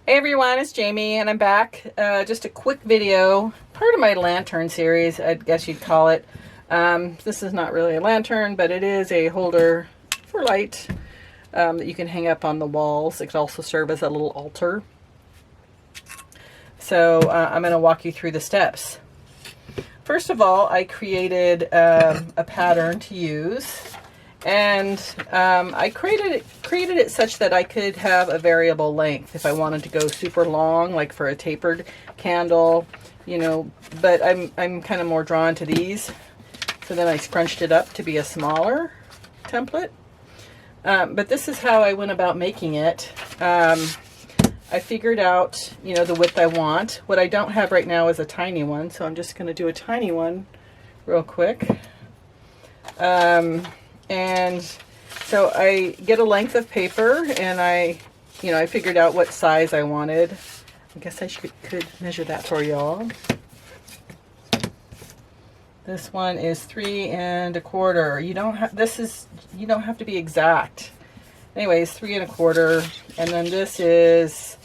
Hey everyone, it's Jamie and I'm back. Just a quick video, part of my lantern series, I guess you'd call it. This is not really a lantern, but it is a holder for light that you can hang up on the walls. It could also serve as a little altar. So I'm going to walk you through the steps. First of all, I created a pattern to use. And I created it such that I could have a variable length if I wanted to go super long, like for a tapered candle, you know, but I'm kind of more drawn to these. So then I scrunched it up to be a smaller template. But this is how I went about making it. I figured out, you know, the width I want. What I don't have right now is a tiny one, so I'm just going to do a tiny one real quick. And so I get a length of paper and I figured out what size I wanted. I guess I could measure that for y'all. This one is 3 1/4. You don't have to be exact. Anyways, 3 1/4, and then this is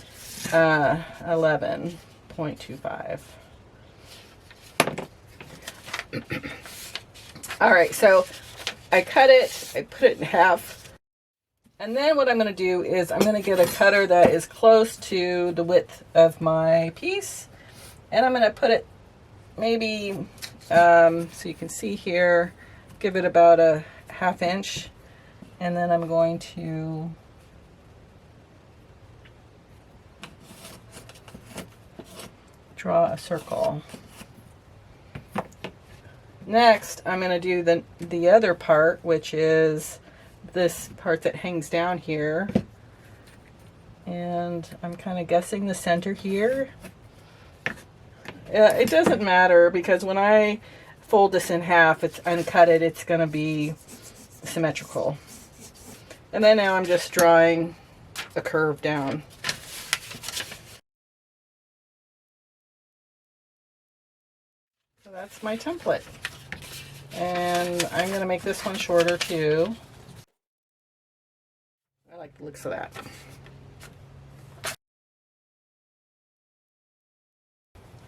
11.25. All right, so I cut it, I put it in half, and then what I'm going to do is I'm going to get a cutter that is close to the width of my piece, and I'm going to put it maybe, so you can see here, give it about a 1/2 inch, and then I'm going to draw a circle. Next, I'm going to do the other part, which is this part that hangs down here. And I'm kind of guessing the center here. It doesn't matter because when I fold this in half, and cut it, it's going to be symmetrical. And then now I'm just drawing a curve down. So that's my template. And I'm going to make this one shorter too. I like the looks of that.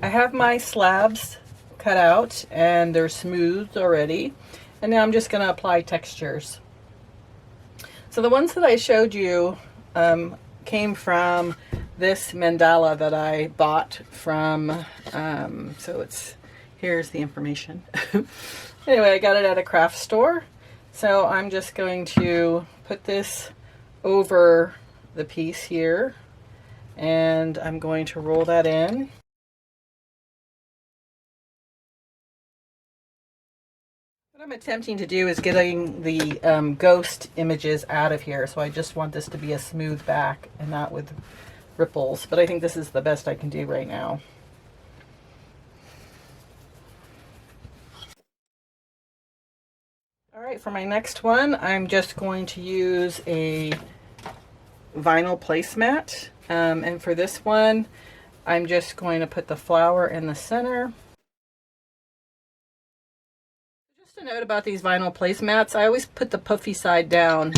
I have my slabs cut out and they're smoothed already. And now I'm just going to apply textures. So the ones that I showed you came from this mandala that I bought from, here's the information. Anyway, I got it at a craft store. So I'm just going to put this over the piece here, and I'm going to roll that in. What I'm attempting to do is getting the ghost images out of here. So I just want this to be a smooth back and not with ripples. But I think this is the best I can do right now. Alright, for my next one, I'm just going to use a vinyl placemat. And for this one, I'm just going to put the flower in the center. Just a note about these vinyl placemats, I always put the puffy side down.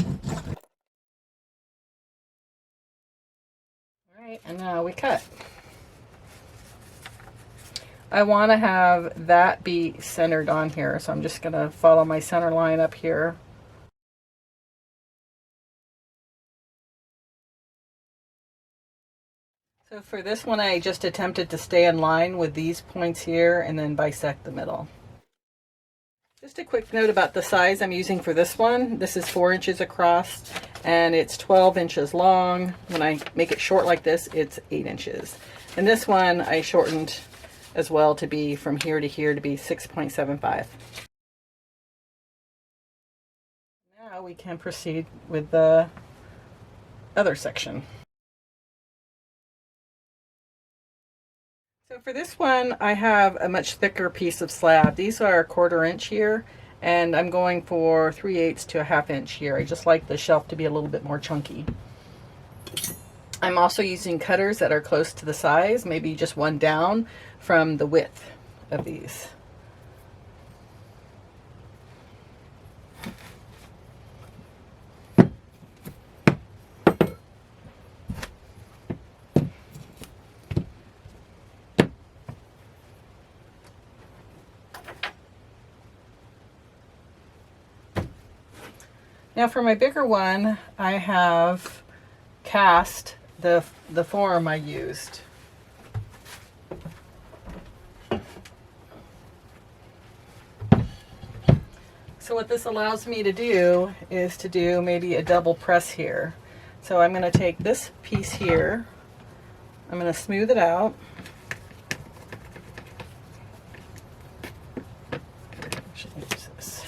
Alright, and now we cut. I want to have that be centered on here, so I'm just going to follow my center line up here. So for this one, I just attempted to stay in line with these points here and then bisect the middle. Just a quick note about the size I'm using for this one. This is 4 inches across and it's 12 inches long. When I make it short like this, it's 8 inches. And this one I shortened as well to be from here to here to be 6.75. Now we can proceed with the other section. So for this one, I have a much thicker piece of slab. These are 1/4 inch here, and I'm going for 3/8 to a 1/2 inch here. I just like the shelf to be a little bit more chunky. I'm also using cutters that are close to the size, maybe just one down from the width of these. Now for my bigger one, I have cast the form I used. So what this allows me to do is to do maybe a double press here. So I'm going to take this piece here, I'm going to smooth it out. Actually, use this.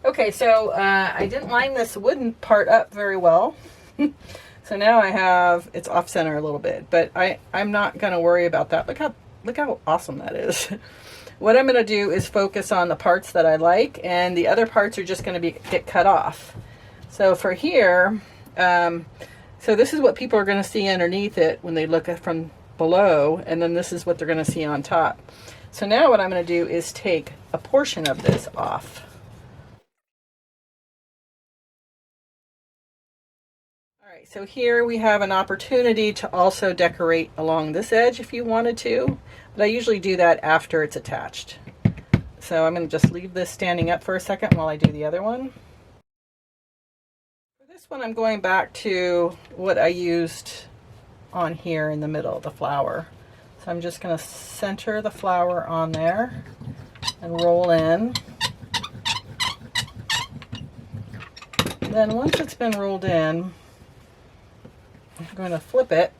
Okay, so I didn't line this wooden part up very well. So now I have, it's off center a little bit, but I'm not going to worry about that. Look how awesome that is. What I'm going to do is focus on the parts that I like, and the other parts are just going to get cut off. So for here, so this is what people are going to see underneath it when they look at from below, and then this is what they're going to see on top. So now what I'm going to do is take a portion of this off. Alright, so here we have an opportunity to also decorate along this edge if you wanted to, but I usually do that after it's attached. So I'm going to just leave this standing up for a second while I do the other one. For this one I'm going back to what I used on here in the middle, the flower. So I'm just going to center the flower on there and roll in. Then once it's been rolled in, I'm going to flip it,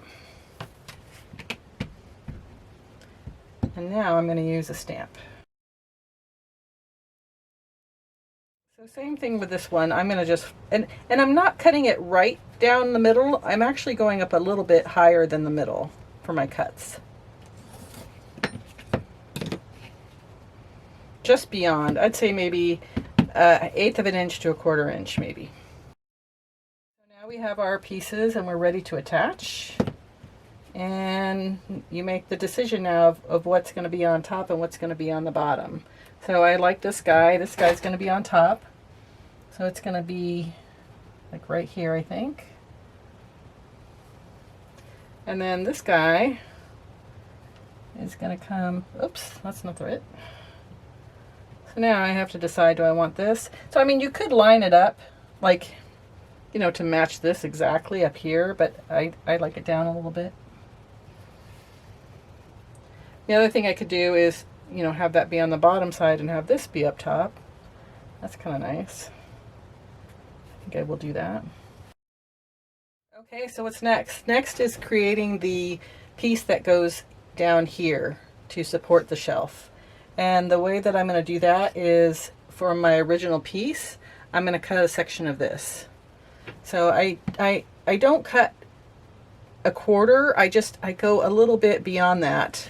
and now I'm going to use a stamp. So same thing with this one. I'm going to just, and I'm not cutting it right down the middle. I'm actually going up a little bit higher than the middle for my cuts. Just beyond, I'd say maybe 1/8 of an inch to 1/4 inch maybe. Now we have our pieces and we're ready to attach, and you make the decision now of what's going to be on top and what's going to be on the bottom. So I like this guy. This guy's going to be on top, so it's going to be like right here, I think. And then this guy is going to come, oops, that's not it. So now I have to decide, do I want this? So I mean, you could line it up like, you know, to match this exactly up here, but I like it down a little bit. The other thing I could do is, you know, have that be on the bottom side and have this be up top. That's kind of nice. I think I will do that. Okay, so what's next? Next is creating the piece that goes down here to support the shelf. And the way that I'm going to do that is, for my original piece, I'm going to cut a section of this. So I don't cut 1/4, I go a little bit beyond that,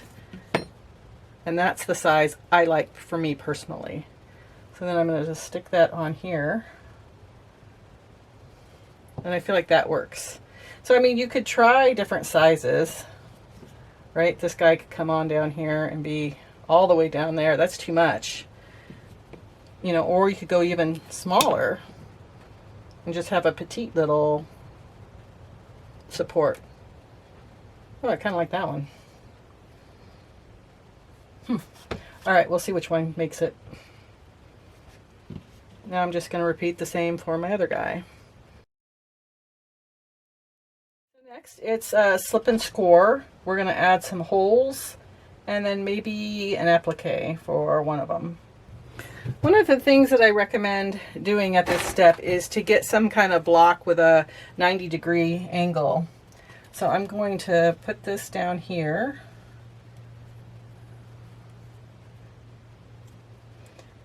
and that's the size I like for me personally. So then I'm going to just stick that on here, and I feel like that works. So I mean, you could try different sizes, right? This guy could come on down here and be all the way down there. That's too much, you know, or you could go even smaller and just have a petite little support. Oh, I kind of like that one. All right, we'll see which one makes it. Now I'm just going to repeat the same for my other guy. Next, it's slip and score. We're going to add some holes and then maybe an applique for one of them. One of the things that I recommend doing at this step is to get some kind of block with a 90-degree angle. So I'm going to put this down here.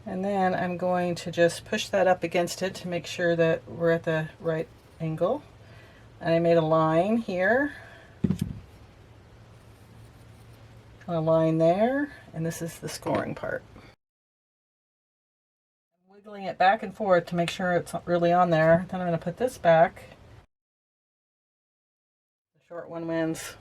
And then I'm going to just push that up against it to make sure that we're at the right angle. And I made a line here. A line there, and this is the scoring part. I'm wiggling it back and forth to make sure it's really on there. Then I'm going to put this back. The short one wins.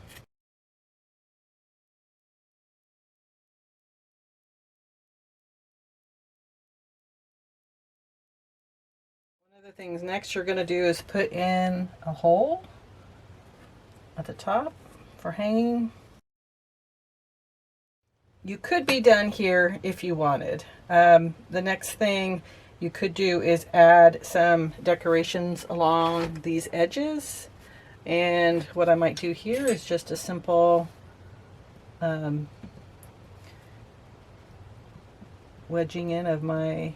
Other things next you're going to do is put in a hole at the top for hanging. You could be done here if you wanted. The next thing you could do is add some decorations along these edges. And what I might do here is just a simple wedging in of my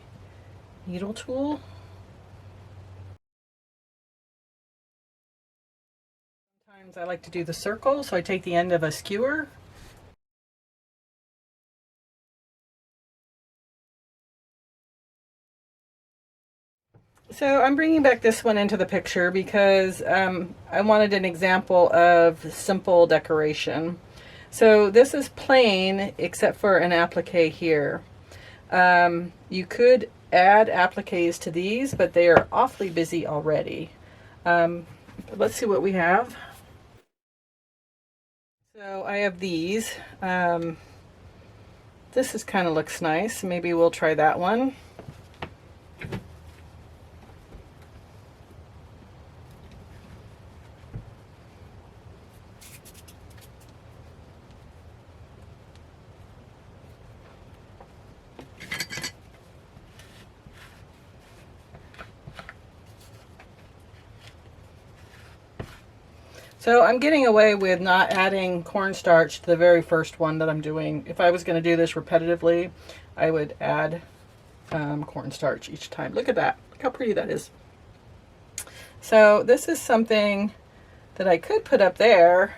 needle tool. Sometimes I like to do the circle, so I take the end of a skewer. So I'm bringing back this one into the picture because I wanted an example of simple decoration. So this is plain except for an applique here. You could add appliques to these, but they are awfully busy already. Let's see what we have. So I have these. This kind of looks nice. Maybe we'll try that one. So I'm getting away with not adding cornstarch to the very first one that I'm doing. If I was going to do this repetitively, I would add cornstarch each time. Look at that. Look how pretty that is. So this is something that I could put up there,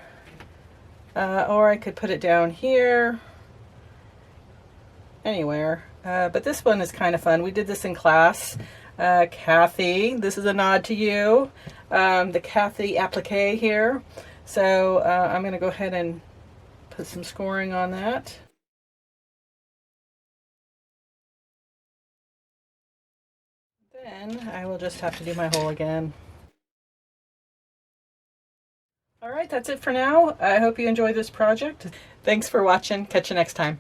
or I could put it down here, anywhere. But this one is kind of fun. We did this in class. Kathy, this is a nod to you. The Kathy applique here. So I'm going to go ahead and put some scoring on that. Then I will just have to do my hole again. All right, that's it for now. I hope you enjoyed this project. Thanks for watching. Catch you next time.